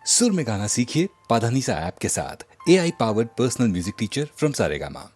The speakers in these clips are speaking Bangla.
सुर में गाना सीखिए पाधानीसा ऐप के साथ। AI powered personal music teacher from Saregama.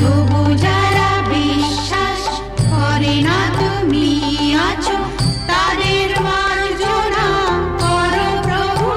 তবু যারা বিশ্বাস করে না তুমি আছো, তাদের মার্জনা করো প্রভু।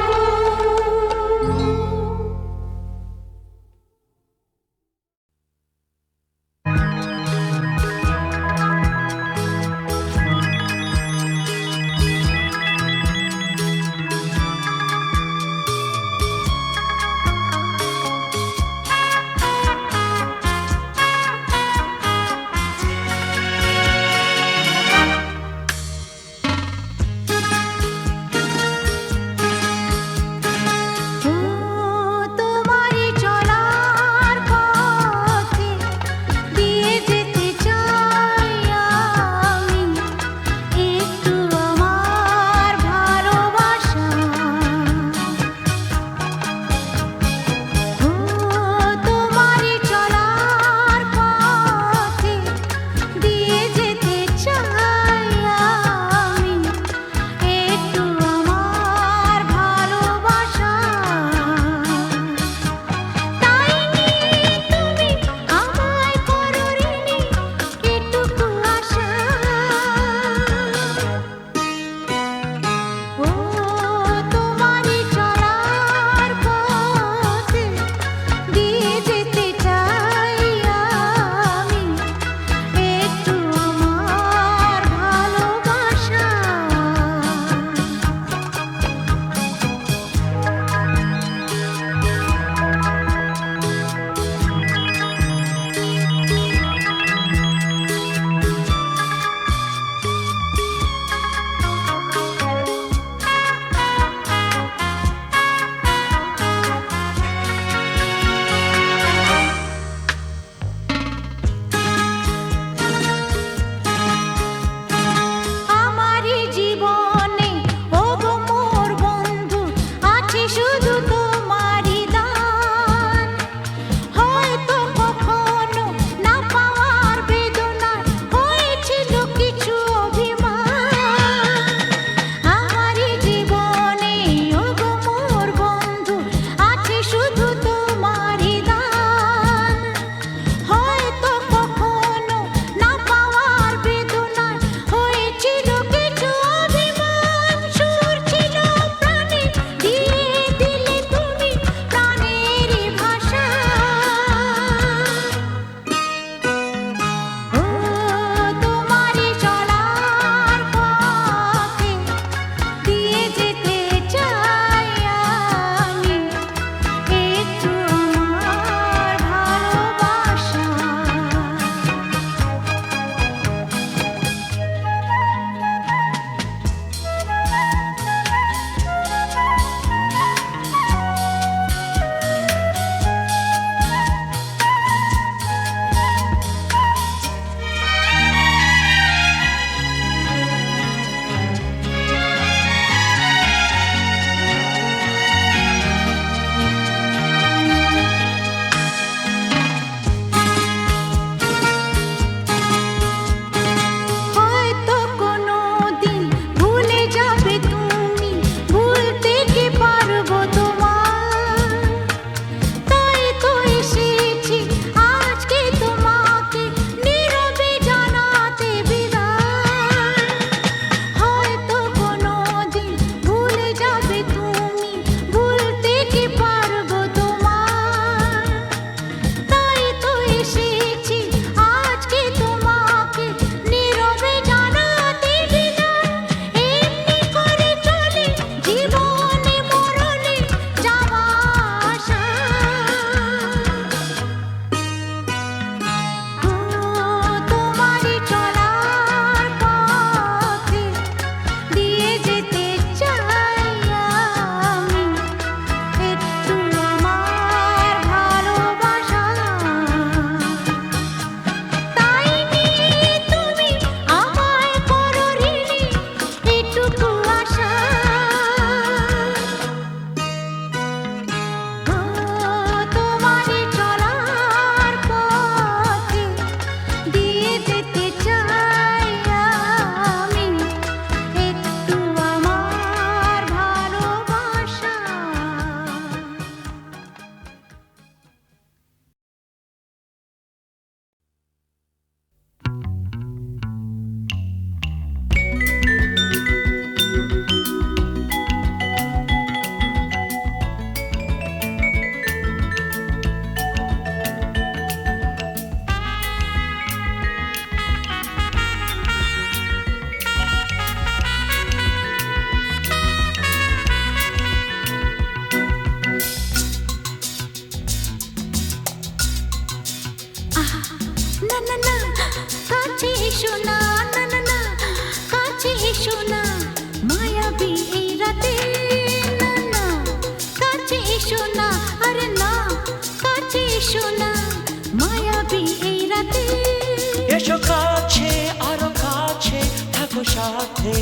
এসো কাছে আরো কাছে থাকো সাথে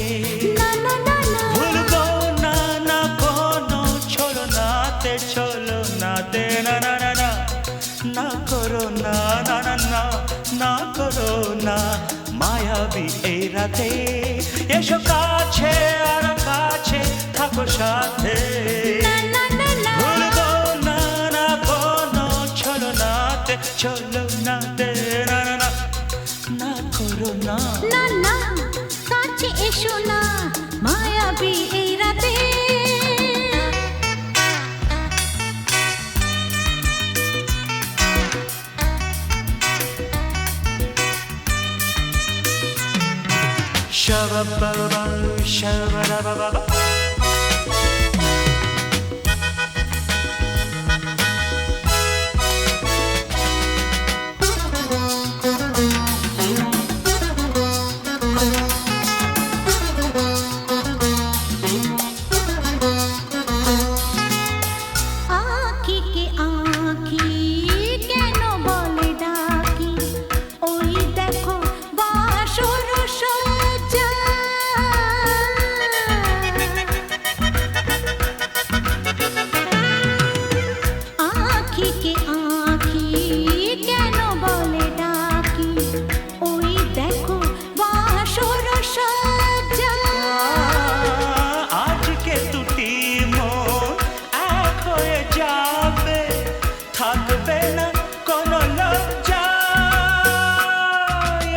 না না না না ভুলবো না না কোনো ছলনাতে ছলনাতে না না না না না করো না না না না না করো না মায়াবী এই রাতে এসো কাছে আর কাছে থাকো সাথে না না না ভুলবো না না কোনো ছলনাতে ছলনাতে না না না না করো না না না কাছে এসো না মায়াবী এই রাতে Shabba-ba-ba, shabba-da-ba-ba-ba. আঁখিকে আঁখি কেন বলে ডাকি ওই দেখো বাসর সজ্জা আঁখিকে আঁখি কেন বলে ডাকি ওই দেখো বাসর সজ্জা আজকে দুটি মন এক হয়ে যাবে থাকবে না কোনো লজ্জা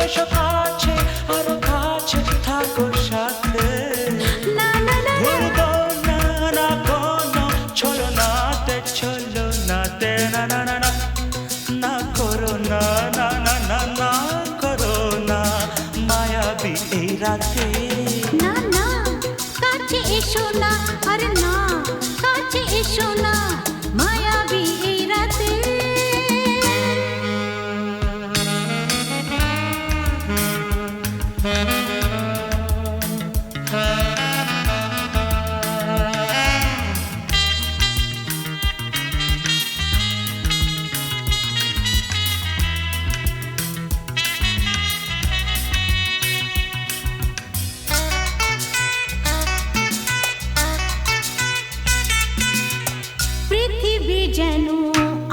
এসো কাছে আরো কাছে থাকো সাথে না না না ভুলবো না না কোনো ছলনাতে ছলনাতে না না না না না করো না না না না না করো না মায়াবী এই রাতে না না কাছে এসো না আরে না কাছে এসো না মায়াবী এই রাতে পৃথিবী যেন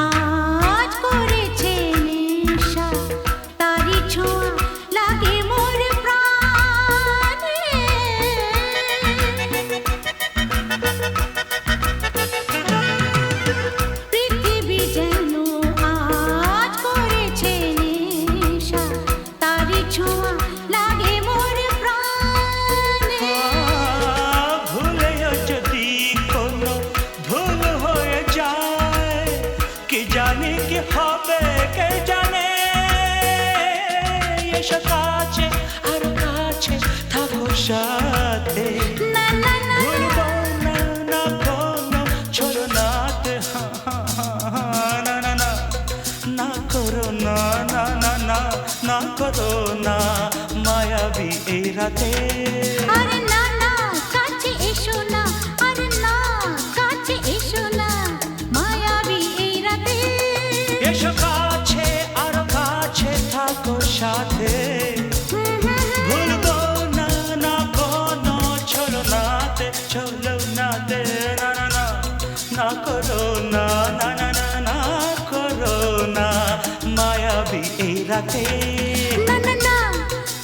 আজ করেছে নেশা তারি ছোঁয়া লাগে মোর প্রাণে পৃথিবী যেন আজ করেছে নেশা তারি ছোঁয়া লাগে মোর প্রাণে ভুলেও যদি কোনো ভুল হয়ে যায় কি জানি কি হবে কে জানে এসো কাছে আর কাছে থাকো সাথে না না না ভুলবো না না কোনো ছলনাতে না না না না করো না না না না না করো না মায়াবী এই রাতে আরে না না কাছে এসো না আরে না কাছে এসো না মায়াবী এই রাতে এসো কাছে আর কাছে থাকো সাথে ভুলবো না না কোনো ছলনাতে ছলনাতে না না না না করো না না না না না করো না মায়াবী এই রাতে না না না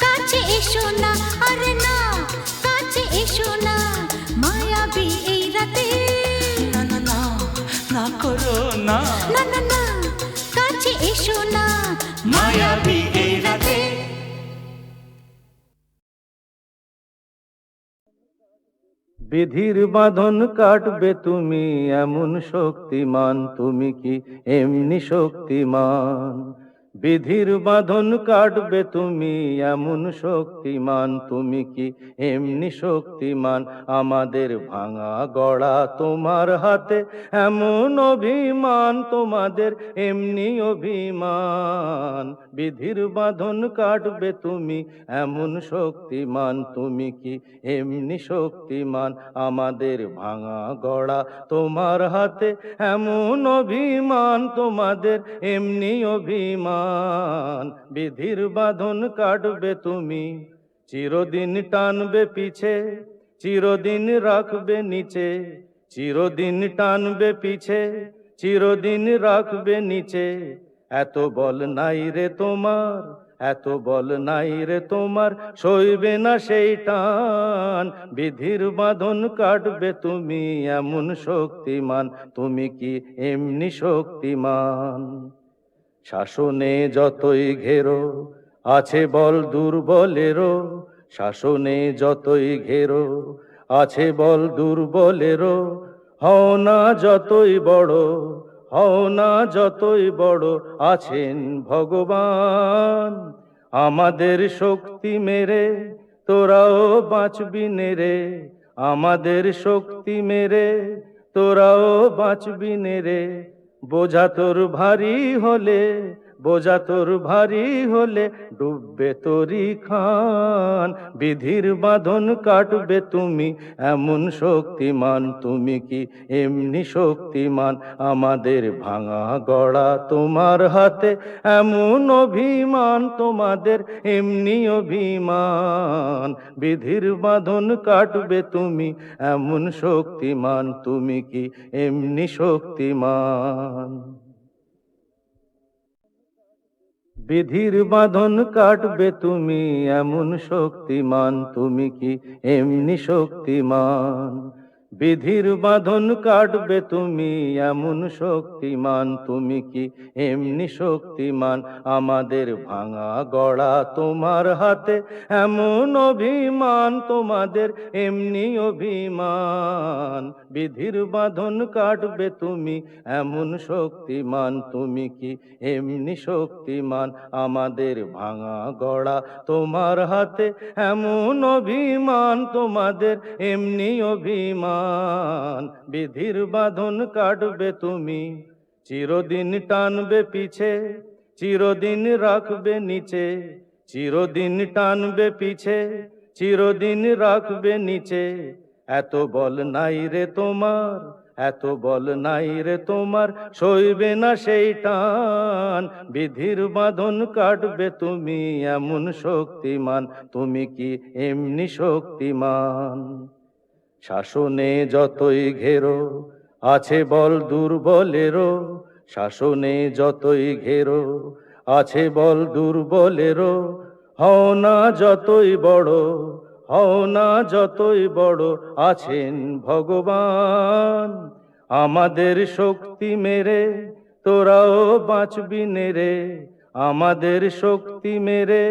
কাছে এসো না আরে না কাছে এসো না মায়াবী এই রাতে না না না না করো না না না না কাছে এসো না মায়াবী এই রাতে বিধির বাঁধন কাটবে তুমি এমন শক্তিমান তুমি কি এমনি শক্তিমান বিধির বাঁধন কাটবে তুমি এমন শক্তিমান তুমি কি এমনি শক্তিমান আমাদের ভাঙা গড়া তোমার হাতে এমন অভিমান তোমাদের এমনি অভিমান বিধির বাঁধন কাটবে তুমি এমন শক্তিমান তুমি কি এমনি শক্তিমান আমাদের ভাঙা গড়া তোমার হাতে এমন অভিমান তোমাদের এমনি অভিমান ভগবান বিধির বাঁধন কাটবে তুমি চিরদিন টানবে পিছে চিরদিন রাখবে নিচে চিরদিন টানবে পিছে চিরদিন রাখবে নিচে এত বল নাই রে তোমার এত বল নাই রে তোমার সইবে না সেই টান বিধির বাঁধন কাটবে তুমি এমন শক্তিমান তুমি কি এমনি শক্তিমান শাসনে যতই ঘেরো আছে বল দুর্বলেরও শাসনে যতই ঘেরো আছে বল দুর্বলেরও হও না যতই বড় হও না যতই বড় আছেন ভগবান আমাদের শক্তি মেরে তোরাও বাঁচবি রে আমাদের শক্তি মেরে তোরাও বাঁচবি রে বোঝা তোর ভারী হলে বোঝা তোর ভারী হলে ডুববে তোরি খান বিধির বাঁধন কাটবে তুমি এমন শক্তিমান তুমি কি এমনি শক্তিমান আমাদের ভাঙা গড়া তোমার হাতে এমন অভিমান তোমাদের এমনি অভিমান বিধির বাঁধন কাটবে তুমি এমন শক্তিমান তুমি কি এমনি শক্তিমান বিধির বাঁধন কাটবে তুমি এমন শক্তিমান তুমি কি এমনি শক্তিমান বিধির বাঁধন কাটবে তুমি এমন শক্তিমান তুমি কি এমনি শক্তিমান আমাদের ভাঙা গড়া তোমার হাতে এমন অভিমান তোমাদের এমনি অভিমান বিধির বাঁধন কাটবে তুমি এমন শক্তিমান তুমি কি এমনি শক্তিমান আমাদের ভাঙা গড়া তোমার হাতে এমন অভিমান তোমাদের এমনি অভিমান বিধির বাঁধন কাটবে তুমি চিরদিন টানবে পিছে চিরদিন রাখবে নিচে চিরদিন টানবে পিছে চিরদিন রাখবে নিচে এত বল নাই রে তোমার এত বল নাই রে তোমার সইবে না সেই টান বিধির বাঁধন কাটবে তুমি এমন শক্তিমান তুমি কি এমনি শক্তিমান শাসনে যতই ঘেরো আছে বল দুর্বলেরও শাসনে যতই ঘেরো আছে বল দুর্বলেরও হও না যতই বড় হও না যতই বড় আছেন ভগবান আমাদের শক্তি মেরে তোরাও বাঁচবি রে আমাদের শক্তি মেরে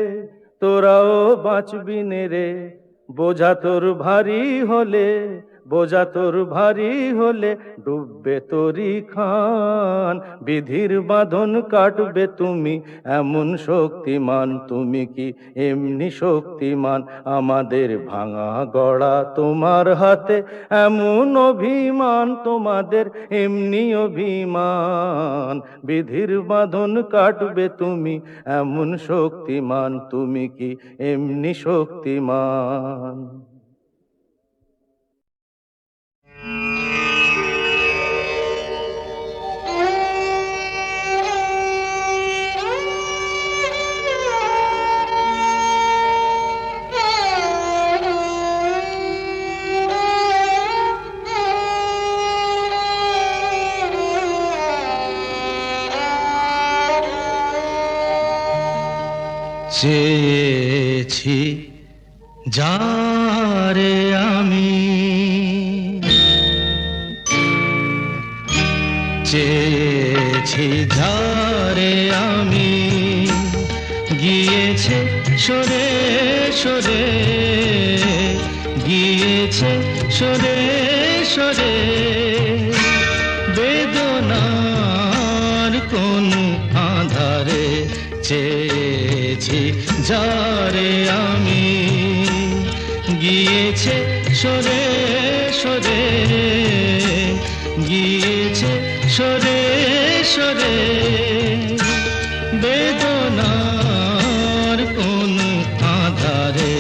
তোরাও বাঁচবি রে বোঝা তোর ভারী হলে বোঝা তোর ভারী হলে ডুববে তোরি খান বিধির বাঁধন কাটবে তুমি এমন শক্তিমান তুমি কি এমনি শক্তিমান আমাদের ভাঙা গড়া তোমার হাতে এমন অভিমান তোমাদের এমনি অভিমান বিধির বাঁধন কাটবে তুমি এমন শক্তিমান তুমি কি এমনি শক্তিমান চেয়েছি যারে আমি চেয়েছি যারে আমি গিয়েছে সরে সরে গিয়েছে সরে সরে বেদনার কোন আধারে চেয়েছি যারে আমি গিয়েছে সরে সরে গিয়েছে সরে সরে বেদনার কোন আধারে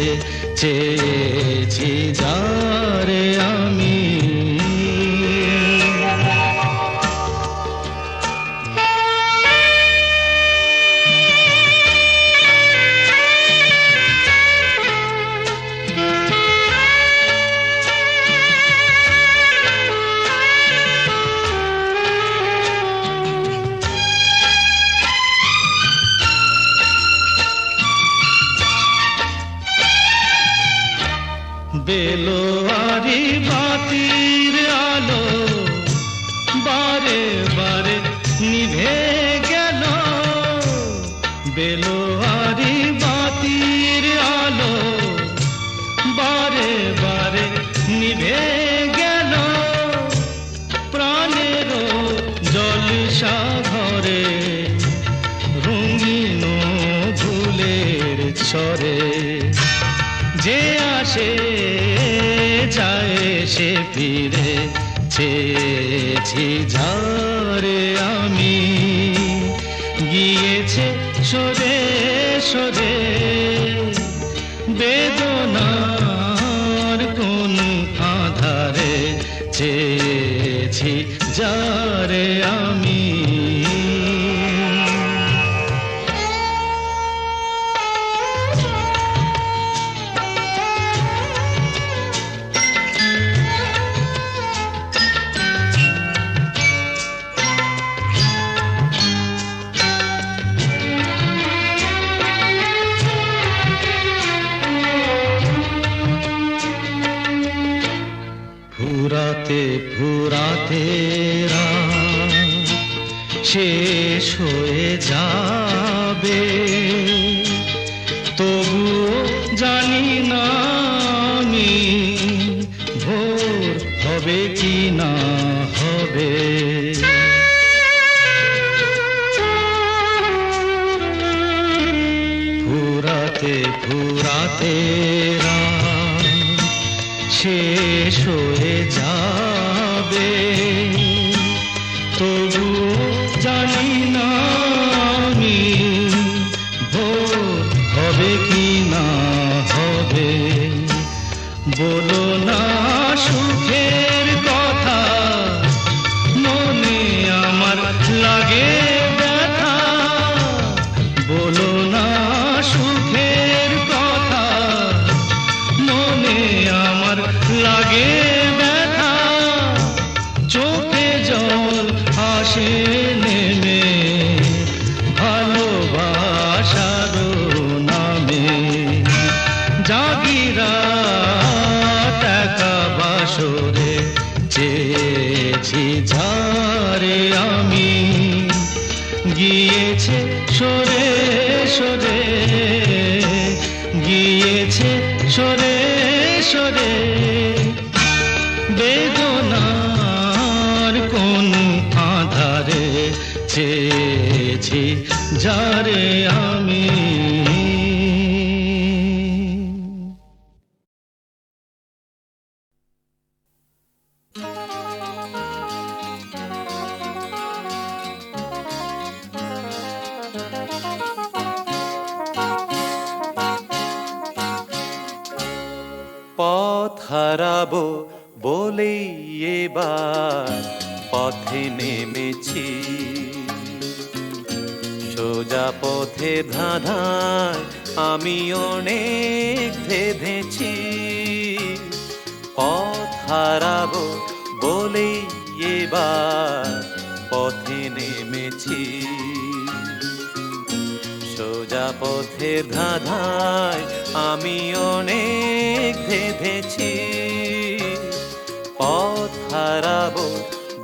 চেয়েছি যারে আমি বেলোয়ারি বাতির আলো বারে বারে নিভে গেল, বেলোয়ারি বাতির আলো বারে বারে নিভে গেল, প্রাণেরও জলসা ঘরে রঙিন ফুলের ছড়ে, যে আসে যায় সে ফিরে, চেয়েছি যারে আমি, গিয়েছে সরে সরে বেদনার কোন আধারে, চেয়েছি যারে আমি। ফুরাতে ফুরাতে রাত শেষ হয়ে যাবে, তবুও জানি না আমি ভোর হবে কি না হবে। ফুরাতে ফুরাতে রাত শেষ হয়ে যাবে, তবু জানি না আমি ভোর হবে কি না হবে। বলো না সুখের কথা, মনে আমার লাগে ব্যথা, বলো না সুখের কথা, মনে আমার লাগে ব্যথা, চোখে জল আসে নেমে ভালোবাসার নামে, জাগিরা টাকা বাসরে চেয়েছি ঝারে আমি, গিয়েছে সরে সরে, গিয়েছে সরে সরে বেদনার কোন আধারে, চেয়েছি যারে আমি। পথ হারাবো বলেই এবার পথে নেমেছি, সোজা পথে ধাঁধায় আমি অনেক ভেবেছি। পথ হারাবো বলেই এবার পথে নেমেছি, সোজা পথের ধাঁধায় আমি অনেক ভেবেছি। পথ হারাবো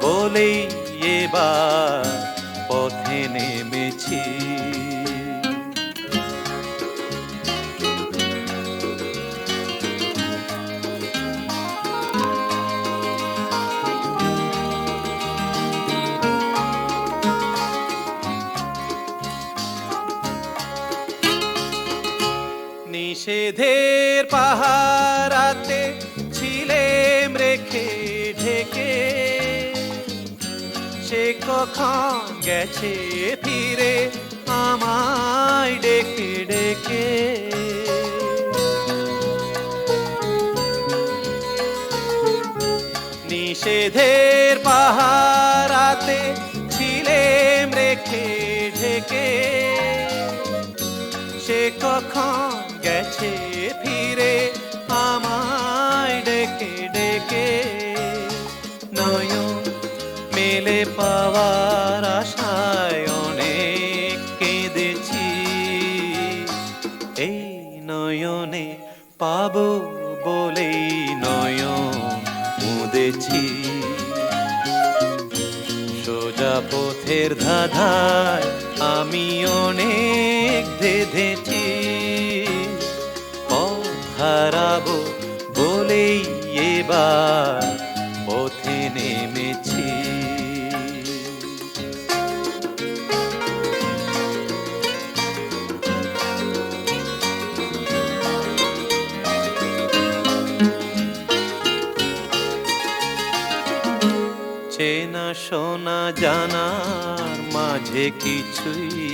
বলেই এবার পথে নেমেছি। নিষেধের পাহারাতে ছিলেম রেখে ঢেকে, সে কখন গেছে ফিরে আমায় ডেকে ডেকে। নিষেধের পাহারাতে ছিলেম রেখে ঢেকে, সে কখন গেছে ফিরে আমায় ডেকে ডেকে। নয়ন মেলে পাওয়ার আশায় অনেক কেঁদেছি, এই নয়নে পাবো বলেই নয়ন মুদেছি, সোজা পথের ধাঁধায় আমি অনেক ধেঁধেছি, পথ হারাবো বলেই এবার পথে নেমেছি। চেনা শোনা জানার মাঝে কিছুই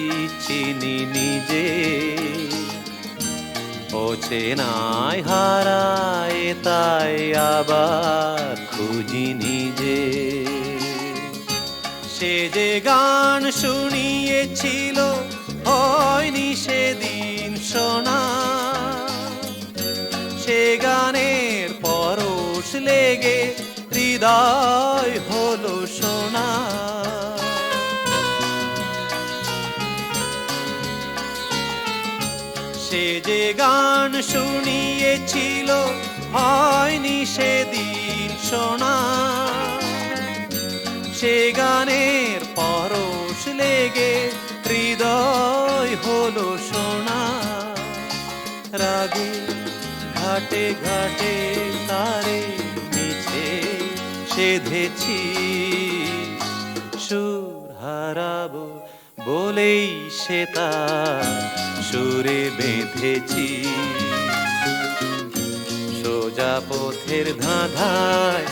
চিনি নিজে, অচেনায় হারায় তাই আবার খুঁজি নিজে। সে যে গান শুনিয়েছিল হয়নি সেদিন শোনা, সে গানের পরশ লেগে হৃদয় হলো সোনা। সে যে গান শুনিয়েছিল হয়নি সেদিন শোনা, সে গানের পরশ লেগে হৃদয় হলো সোনা। রাগে ঘাটে ঘাটে তারে মিছে সেধেছি, সুর হারাবো বলেই সে তার সুরে বেঁধেছি, সোজা পথের ধাঁধায়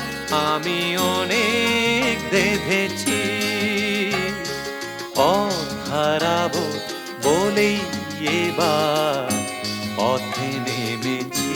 আমি অনেক ধেঁধেছি, পথ হারাবো বলেই এবার পথে নেমেছি।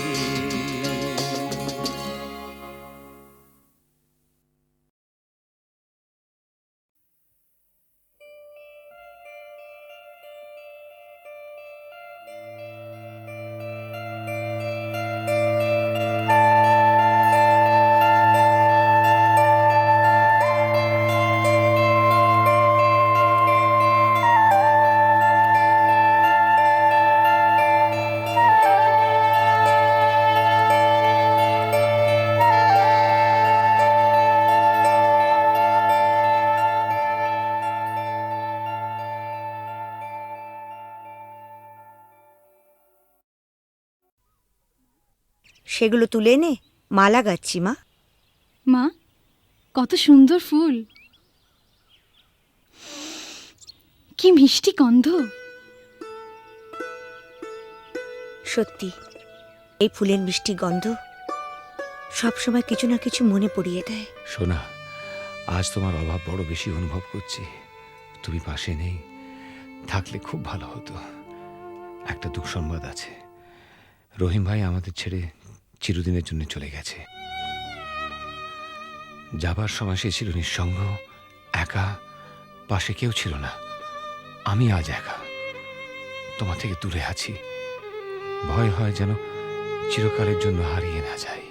সেগুলো তুলে এনে মালা গাচ্ছি মা। মা, কত সুন্দর ফুল, কি মিষ্টি গন্ধ। সত্যি এই ফুলের মিষ্টি গন্ধ সবসময় কিছু না কিছু মনে পড়িয়ে দেয়। সোনা, আজ তোমার অভাব বড় বেশি অনুভব করছি। তুমি পাশে নেই, থাকলে খুব ভালো হতো। একটা দুঃসংবাদ আছে, রহিম ভাই আমাদের ছেড়ে চিরদিনের জন্য চলে গেছে। যাবার সময় সে ছিল নিঃসঙ্গ, একা, পাশে কেউ ছিল না। আমি আজ একা, তোমার থেকে দূরে আছি। ভয় হয় যেন চিরকালের জন্য হারিয়ে না যাই।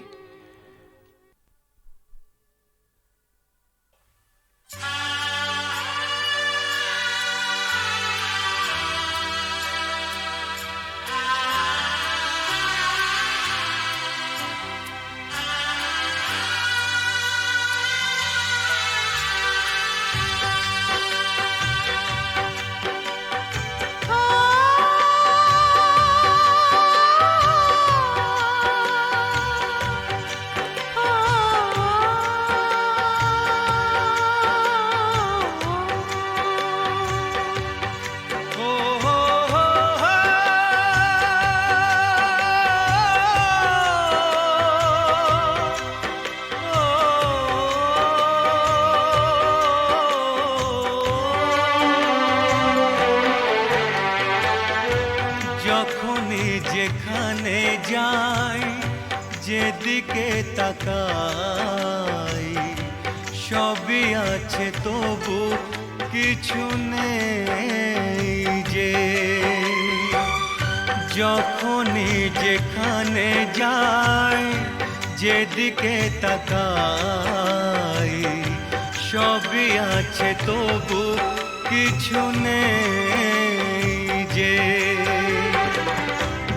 যখনই যেখানে যাই, যেদিকে তাকাই, সবই আছে তবু কিছু নেই যে। যখনই যেখানে যাই, যেদিকে তাকাই, সবই আছে তবু কিছু নেই যে।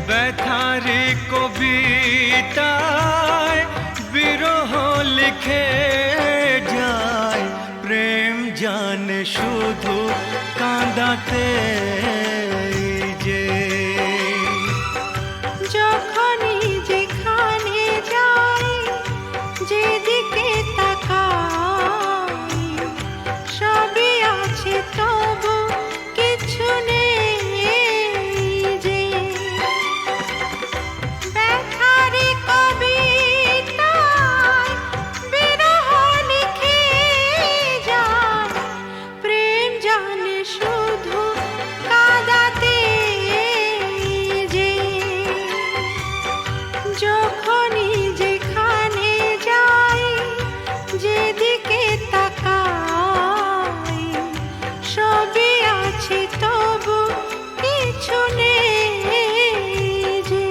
ব্যথারি কবি কবিতায় বিরহ লিখে যায়, প্রেম জানে শুধু কাঁদাতে যে। যখনই যেখানে যাই, যেদিকে তাকাই, সবই আছে তবু কিছু নেই যে। ব্যথারি কবিতায় বিরহ লিখে যায়, প্রেম জানে শুধু কাঁদাতে যে। যখনই যেখানে যাই, যেদিকে তাকাই, সবই আছে তবু কিছু নেই যে।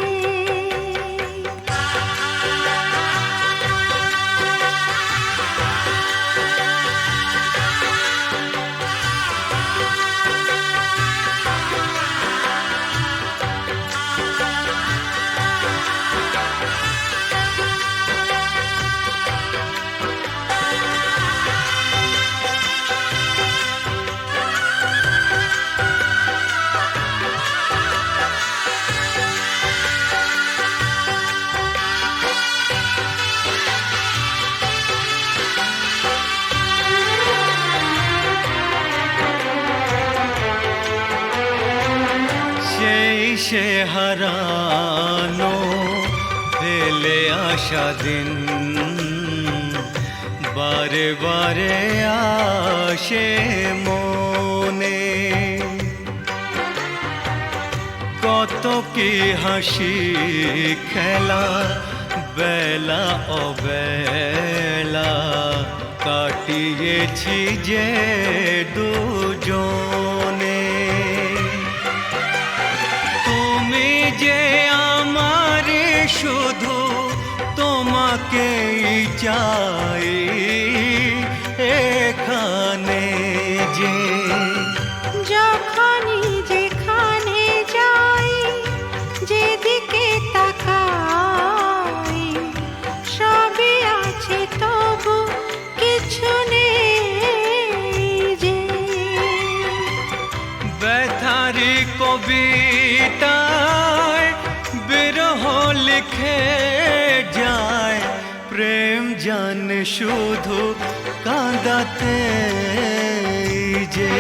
সেই সে হারানো ফেলে আসা দিন, বারে বারে আসে মনে। কত কি হাসি খেলা, বেলা অবেলা কাটিয়েছি যে দুজনে। তুমি যে আমার শুধু তোমাকেই চাই এখানে যে। যখনই যেখানে যাই, যেদিকে তাকাই, সবই আছে তবু কিছু নেই যে। ব্যথারি কবিতায় বিরহ লিখে যায়, প্রেম জানে শুধু কাঁদাতে যে।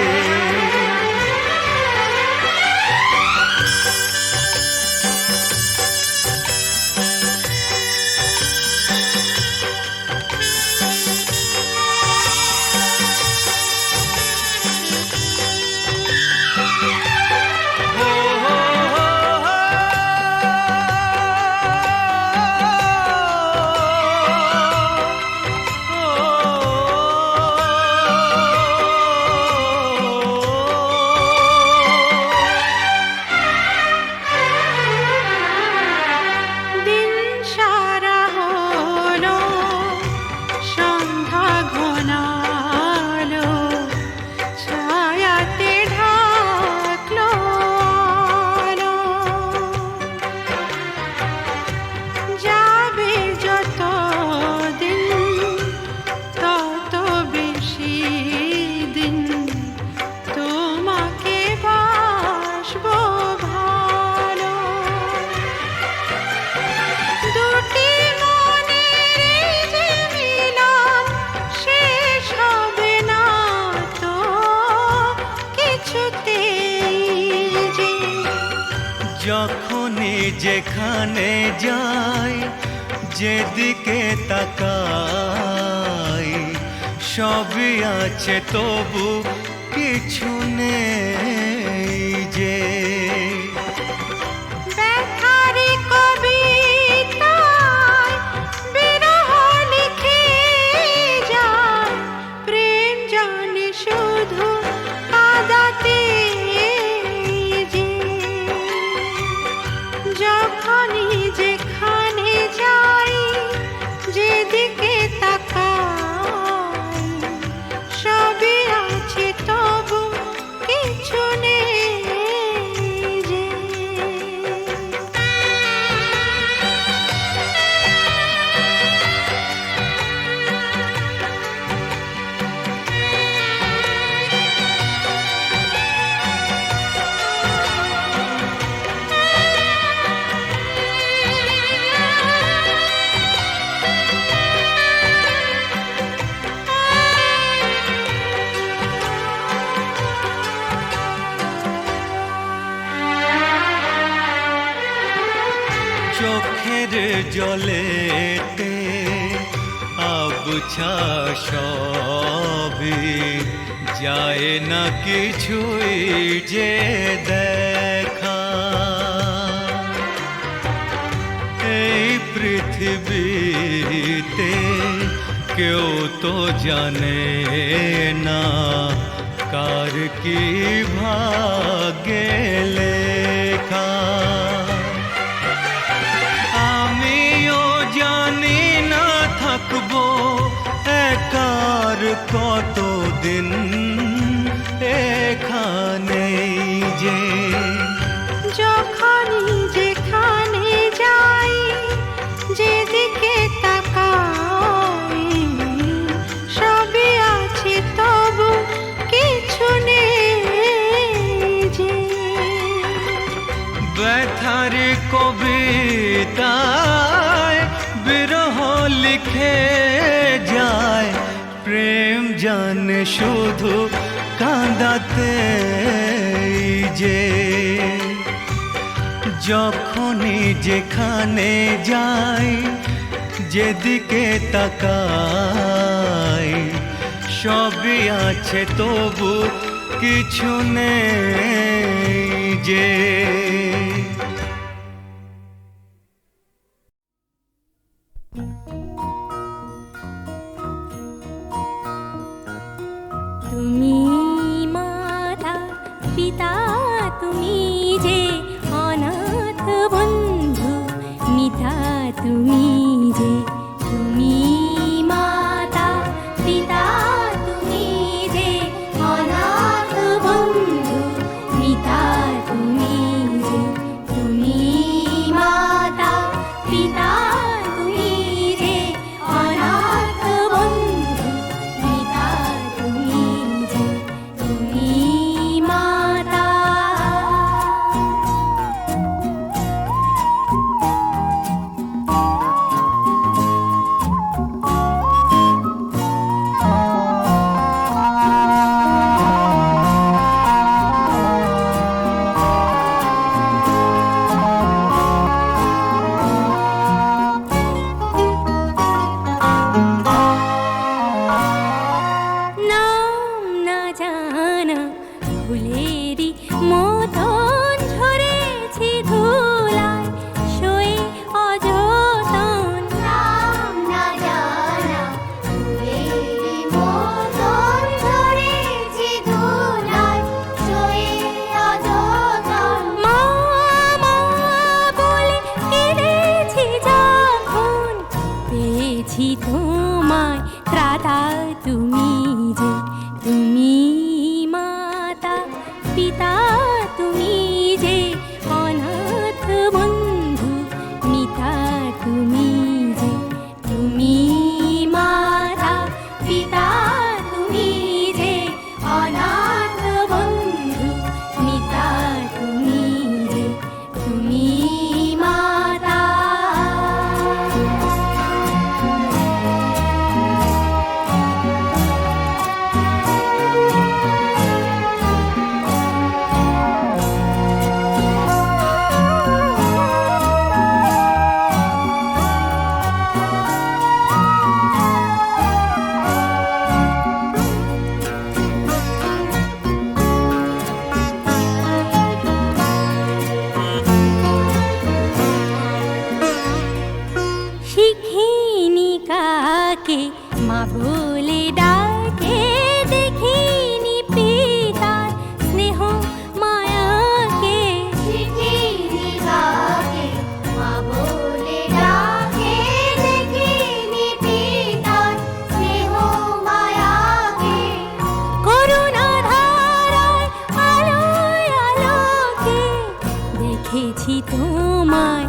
দিন সারা হলো, সন্ধ্যা ঘনালো, ছায়াতে ঢাকলো আলো। যাবে যত দিন, তত বেশি দিন তোমাকে বাসবো ভালো। দুটি মনের যে মিলন শেষ হবে না তো কিছুতেই যে। যখনই যেখানে যাই, যেদিকে তাকাই, সবই আছে তবু কিছু নেই যে। ব্যথারি কবিতায় বিরহ লিখে যায়, প্রেম জানে শুধু কাঁদাতে যে। যখনই যেখানে যাই, যেদিকে তাকাই, সবই আছে তবু কিছু নেই যে। চোখের জলেতে আবছা সবই যায় না কিছুই যে দেখা। এই পৃথিবীতে কেউ তো জানে না কার কি ভাগ্যে লেখা। আমিও জানি না থাকবো একার কতদিন এখানে যে। যখনই যেখানে যাই যেদিকে তাকাই সবই আছে তবু কিছু নেই যে। ব্যথার কবিতায় বিরহ লিখে যায় প্রেম জানে শুধু কাঁদাতে যে। যখনই যেখানে যাই যেদিকে তাকাই সবই আছে তবু কিছু নেই যে। তুমি মাতা পিতা তুমি যে অনাথ বন্ধু মিতা তুমি যে। তুমি মাতা পিতা তুমি যে অনাথ বন্ধু মিতা তুমি যে। তুমি মাতা পিতা তুমি যে অনাথ বন্ধু মিতা তুমি যে। তুমি মাতা। নাম না জানা ফুলেরই মতন ঝরেছি ধুলায় শোয়ে অযতন। নাম না জানা ফুলেরই মতন ঝরেছি ধুলায় শোয়ে অযতন। মা মা বলে কেঁদেছি যখন পেয়েছি তোমায় ত্রাতা তুমি যে। তুমি মাতা পিতা তুমি যে অনাথ বন্ধু মিতা তুমি যে। তুমি মাতা পিতা তুমি যে অনাথ বন্ধু মিতা তুমি যে। তুমি মাতা। শিখিনি কাকে মা বলে ডাকে দেখিনি পিতার স্নেহ মায়াকে। শিখিনি কাকে মা বলে ডাকে দেখিনি পিতার স্নেহ মায়াকে। করুণা ধারায় আলোয় আলোকে দেখেছি তোমায়